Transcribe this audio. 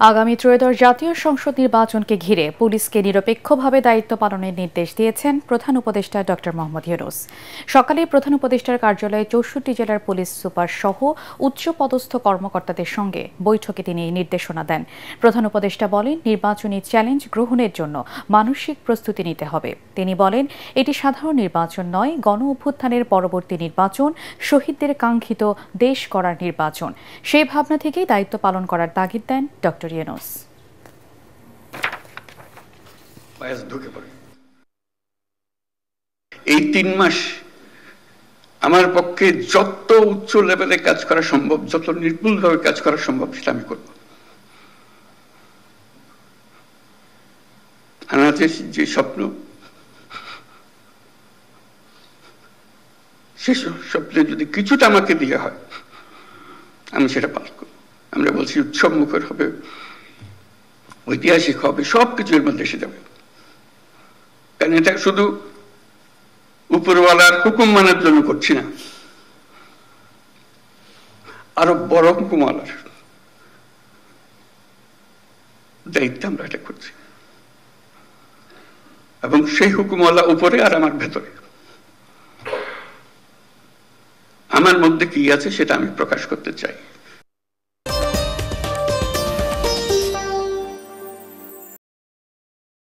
আগামী ত্রয়োদশ জাতীয় সংসদ নির্বাচনকে ঘিরে পুলিশকে নিরপেক্ষভাবে দায়িত্ব পালনের নির্দেশ দিয়েছেন প্রধান উপদেষ্টা ডক্টর মোহাম্মদ ইউনূস। সকালে প্রধান উপদেষ্টার কার্যালয়ে ৬৪ জেলার পুলিশ সুপার সহ উচ্চপদস্থ কর্মকর্তাদের সঙ্গে বৈঠকে তিনি এই নির্দেশনা দেন। প্রধান উপদেষ্টা বলেন, নির্বাচনী চ্যালেঞ্জ গ্রহণের জন্য মানসিক প্রস্তুতি নিতে হবে। তিনি বলেন, এটি সাধারণ নির্বাচন নয়, গণ অভ্যুত্থানের পরবর্তী নির্বাচন, শহীদদের কাঙ্ক্ষিত দেশ গড়ার নির্বাচন। সেই ভাবনা থেকেই দায়িত্ব পালন করার তাগিদ দেন ডক্টর ইউনূস। এই ৩ মাস আমার পক্ষে যত উচ্চ লেভেলে কাজ করা সম্ভব, যত নির্ভুলভাবে কাজ করা সম্ভব, সেটা আমি করব। আমার যে স্বপ্ন, সে স্বপ্নে যদি কিছুটা আমাকে দিয়ে হয়, আমি সেটা পালন করব। আমরা বলছি উৎসব মুখর হবে, ঐতিহাসিক হবে, সবকিছু এর মধ্যে এসে যাবে। কারণ এটা শুধু উপরওয়ালার হুকুম মানার জন্য করছি না, আরো বড় হুকুমওয়ালার দায়িত্ব আমরা এটা করছি। এবং সেই হুকুমওয়ালা উপরে আর আমার ভেতরে, আমার মধ্যে কি আছে সেটা আমি প্রকাশ করতে চাই।